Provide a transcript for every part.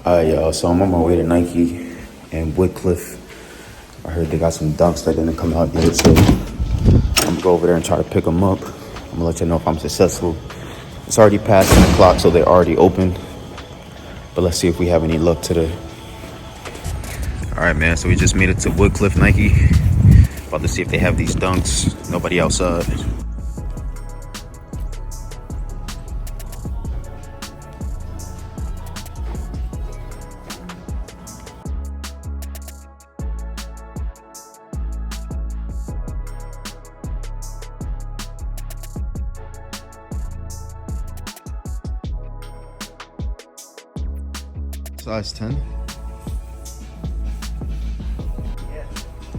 Alright, y'all, so I'm on my way to Nike and Woodcliff. I heard they got some dunks that didn't come out yet, so I'm gonna go over there and try to pick them up. I'm gonna let you know if I'm successful. It's already past 10 o'clock, so they're already open. But let's see if we have any luck today. Alright, man, so we just made it to Woodcliff Nike. About to see if they have these dunks. Nobody outside. Size 10.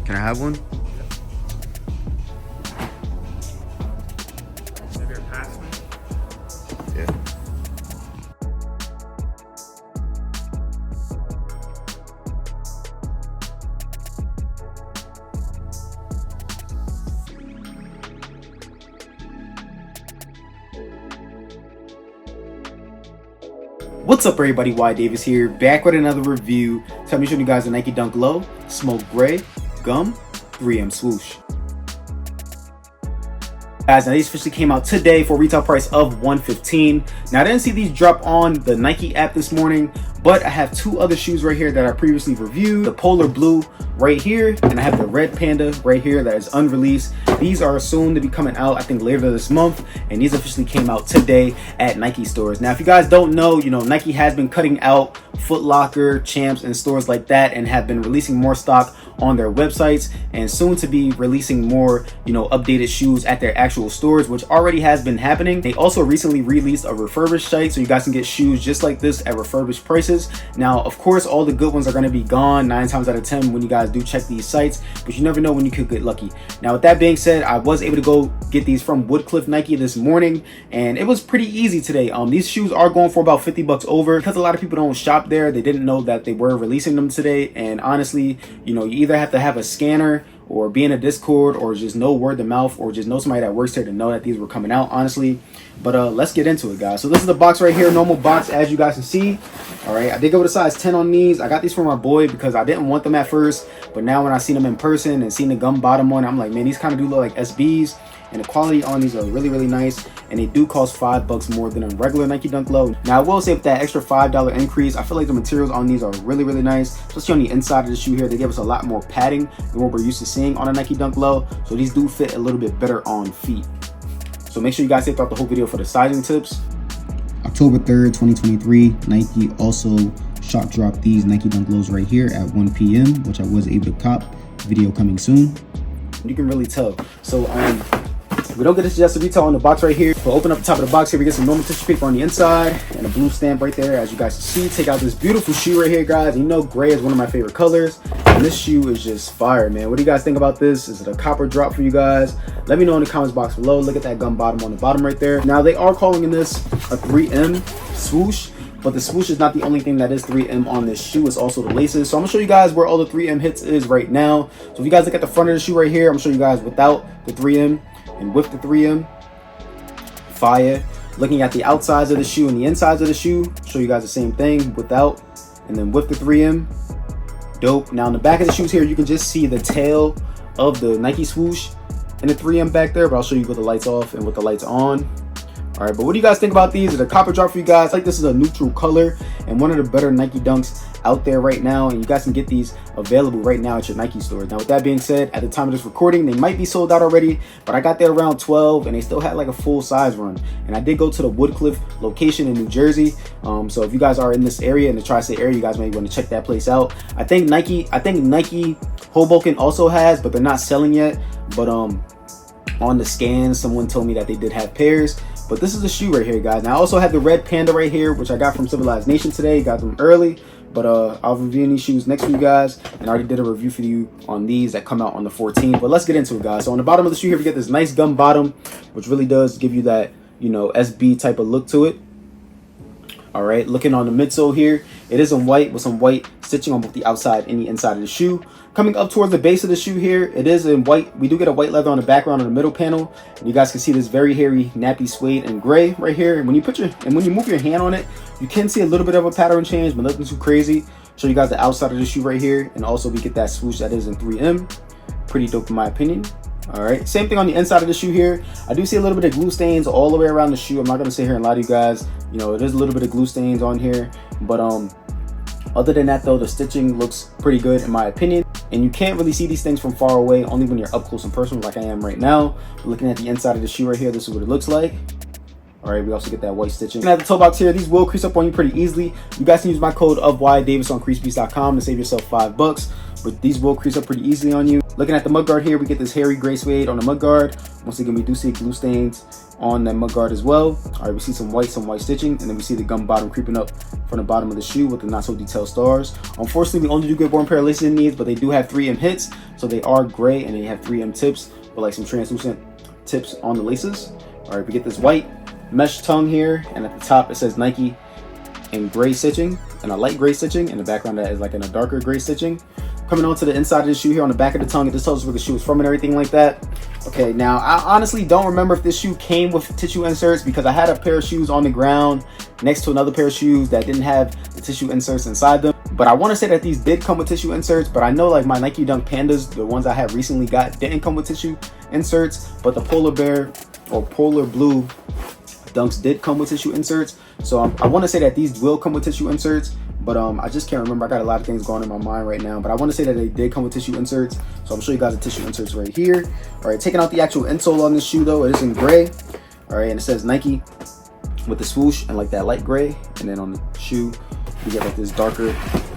Can I have one? Yeah. What's up, everybody? whydavis here, back with another review. Tell me, showing you guys the Nike Dunk Low Smoke Gray Gum 3M Swoosh. Guys, now these officially came out today for a retail price of $115. Now I didn't see these drop on the Nike app this morning, but I have two other shoes right here that I previously reviewed. The Polar Blue right here, and I have the Red Panda right here that is unreleased. These are soon to be coming out, I think later this month, and these officially came out today at Nike stores. Now if you guys don't know, Nike has been cutting out Foot Locker, Champs, and stores like that, and have been releasing more stock on their websites, and soon to be releasing more updated shoes at their actual stores, which already has been happening. They also recently released a refurbished site, so you guys can get shoes just like this at refurbished prices. Now of course all the good ones are going to be gone 9 times out of 10 when you guys do check these sites, but you never know when you could get lucky. Now with that being said, I was able to go get these from Woodcliff Nike this morning, and it was pretty easy today. These shoes are going for about 50 bucks over, because a lot of people don't shop there. They didn't know that they were releasing them today, and honestly, you either have to have a scanner or be in a Discord or just know word of mouth or just know somebody that works here to know that these were coming out, honestly. But let's get into it, guys. So this is the box right here, normal box, as you guys can see. All right, I did go with a size 10 on these. I got these for my boy because I didn't want them at first, but now when I seen them in person and seen the gum bottom on, I'm like, man, these kind of do look like SBs, and the quality on these are really, really nice, and they do cost $5 more than a regular Nike Dunk Low. Now I will say with that extra $5 increase, I feel like the materials on these are really, really nice, especially on the inside of the shoe here. They give us a lot more padding than what we're used to seeing on a Nike Dunk Low, so these do fit a little bit better on feet. So make sure you guys stay throughout the whole video for the sizing tips. October 3rd, 2023, Nike also shot dropped these Nike Dunk Lows right here at 1 p.m, which I was able to cop. Video coming soon. You can really tell. So we don't get a suggested retail on the box right here. We'll open up the top of the box here. We get some normal tissue paper on the inside and a blue stamp right there, as you guys can see. Take out this beautiful shoe right here, guys. Gray is one of my favorite colors, and this shoe is just fire, man. What do you guys think about this? Is it a copper drop for you guys? Let me know in the comments box below. Look at that gum bottom on the bottom right there. Now they are calling in this a 3M swoosh, but the swoosh is not the only thing that is 3M on this shoe. It's also the laces. So I'm gonna show you guys where all the 3M hits is right now. So if you guys look at the front of the shoe right here, I'm gonna show you guys without the 3M and with the 3M. Fire. Looking at the outsides of the shoe and the insides of the shoe, show you guys the same thing, without and then with the 3M. Dope. Now in the back of the shoes here, you can just see the tail of the Nike swoosh and the 3M back there, but I'll show you with the lights off and with the lights on. All right, but what do you guys think about these? Is it a copper drop for you guys? Like, this is a neutral color and one of the better Nike Dunks out there right now, and you guys can get these available right now at your Nike stores. Now with that being said, at the time of this recording, they might be sold out already, but I got there around 12 and they still had like a full size run. And I did go to the Woodcliff location in New Jersey, so if you guys are in this area, in the tri-state area, you guys may want to check that place out. I think Nike Hoboken also has, but they're not selling yet. But on the scan, someone told me that they did have pairs. But this is the shoe right here, guys. Now I also have the Red Panda right here, which I got from Civilized Nation today. Got them early, but I'll review these shoes next for you guys, and I already did a review for you on these that come out on the 14th. But let's get into it, guys. So on the bottom of the shoe here, we get this nice gum bottom, which really does give you that SB type of look to it. All right, looking on the midsole here, it is in white with some white stitching on both the outside and the inside of the shoe. Coming up towards the base of the shoe here, it is in white. We do get a white leather on the background on the middle panel. And you guys can see this very hairy nappy suede and gray right here. And when you move your hand on it, you can see a little bit of a pattern change, but nothing too crazy. Show you guys the outside of the shoe right here, and also we get that swoosh that is in 3M. Pretty dope in my opinion. All right, same thing on the inside of the shoe here. I do see a little bit of glue stains all the way around the shoe. I'm not gonna sit here and lie to you guys. You know, there's a little bit of glue stains on here, but other than that though, the stitching looks pretty good in my opinion. And you can't really see these things from far away, only when you're up close and personal like I am right now. Looking at the inside of the shoe right here, this is what it looks like. All right, we also get that white stitching. And at the toe box here, these will crease up on you pretty easily. You guys can use my code of whydavis on creasebeast.com to save yourself $5. But these will crease up pretty easily on you. Looking at the mudguard here, we get this hairy gray suede on the mudguard. Once again, we do see glue stains on that mudguard as well. All right, we see some white stitching, and then we see the gum bottom creeping up from the bottom of the shoe with the not so detailed stars. Unfortunately, we only do get one pair of laces in these, but they do have 3M hits, so they are gray and they have 3M tips with like some translucent tips on the laces. All right, we get this white mesh tongue here, and at the top it says Nike in gray stitching and a light gray stitching. In the background that is like in a darker gray stitching. Coming on to the inside of the shoe here on the back of the tongue, it just tells us where the shoe is from and everything like that. Okay, now I honestly don't remember if this shoe came with tissue inserts, because I had a pair of shoes on the ground next to another pair of shoes that didn't have the tissue inserts inside them. But I want to say that these did come with tissue inserts, but I know like my Nike Dunk Pandas, the ones I had recently got, didn't come with tissue inserts, but the polar bear or polar blue Dunks did come with tissue inserts. So I want to say that these will come with tissue inserts, but I just can't remember. I got a lot of things going in my mind right now, but I want to say that they did come with tissue inserts. So I'm showing you guys the tissue inserts right here. All right, taking out the actual insole on this shoe though, it is in gray. All right, and it says Nike with the swoosh and like that light gray, and then on the shoe you get like this darker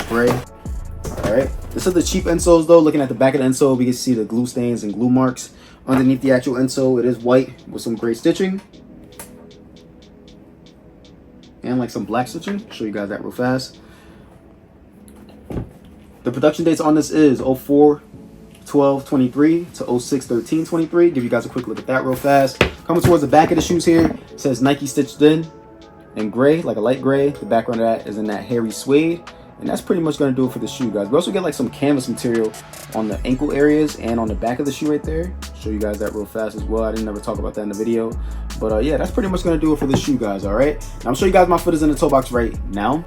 gray. All right, this is the cheap insoles though. Looking at the back of the insole, we can see the glue stains and glue marks underneath the actual insole. It is white with some gray stitching and like some black stitching. Show you guys that real fast. The production dates on this is 04/12/23 to 06/13/23. Give you guys a quick look at that real fast. Coming towards the back of the shoes here, it says Nike stitched in gray, like a light gray. The background of that is in that hairy suede. And that's pretty much going to do it for the shoe, guys. We also get like some canvas material on the ankle areas and on the back of the shoe right there. Show you guys that real fast as well. I didn't ever talk about that in the video, but yeah, that's pretty much going to do it for the shoe, guys. All right, now I'm showing you guys my foot is in the toe box right now.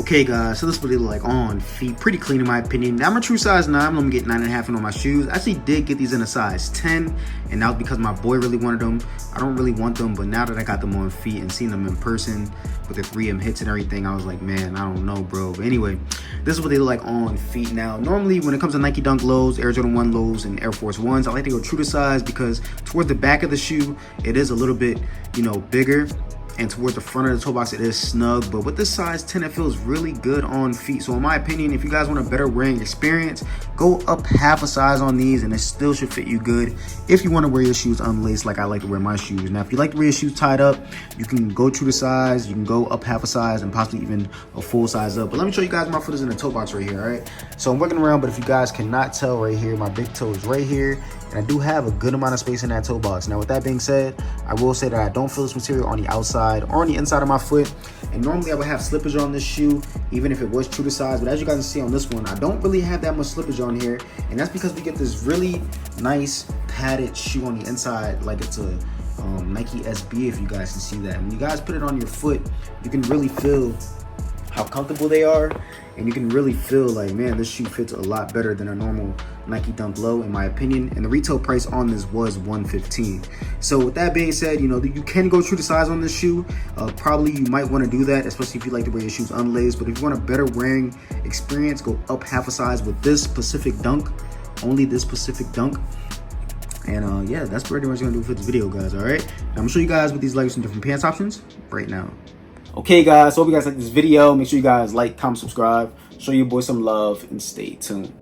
Okay guys, so this is what they look like on feet. Pretty clean in my opinion. Now I'm a true size 9, I'm gonna get 9.5 in on my shoes. I actually did get these in a size 10, and that was because my boy really wanted them. I don't really want them, but now that I got them on feet and seen them in person with the 3M hits and everything, I was like, man, I don't know, bro. But anyway, this is what they look like on feet. Now, normally when it comes to Nike Dunk lows, Air Jordan 1 lows, and Air Force 1s, I like to go true to size because toward the back of the shoe, it is a little bit, you know, bigger. And toward the front of the toe box, it is snug. But with this size 10, it feels really good on feet. So in my opinion, if you guys want a better wearing experience, go up half a size on these and it still should fit you good if you want to wear your shoes unlaced like I like to wear my shoes. Now, if you like to wear your shoes tied up, you can go true to size. You can go up half a size and possibly even a full size up. But let me show you guys my foot is in the toe box right here, all right? So I'm working around, but if you guys cannot tell right here, my big toe is right here. And I do have a good amount of space in that toe box. Now, with that being said, I will say that I don't feel this material on the outside or on the inside of my foot. And normally I would have slippage on this shoe, even if it was true to size. But as you guys can see on this one, I don't really have that much slippage on here. And that's because we get this really nice padded shoe on the inside, like it's a Nike SB, if you guys can see that. When you guys put it on your foot, you can really feel how comfortable they are, and you can really feel like, man, this shoe fits a lot better than a normal Nike Dunk Low, in my opinion. And the retail price on this was $115. So with that being said, you know, you can go true to size on this shoe. Probably you might want to do that, especially if you like to wear your shoes unlaced. But if you want a better wearing experience, go up half a size with this specific dunk, only this specific dunk. And yeah, that's pretty much gonna do it for this video, guys. All right, now I'm gonna show you guys with these leggings some different pants options right now. Okay guys, so hope you guys like this video. Make sure you guys like, comment, subscribe, show your boy some love, and stay tuned.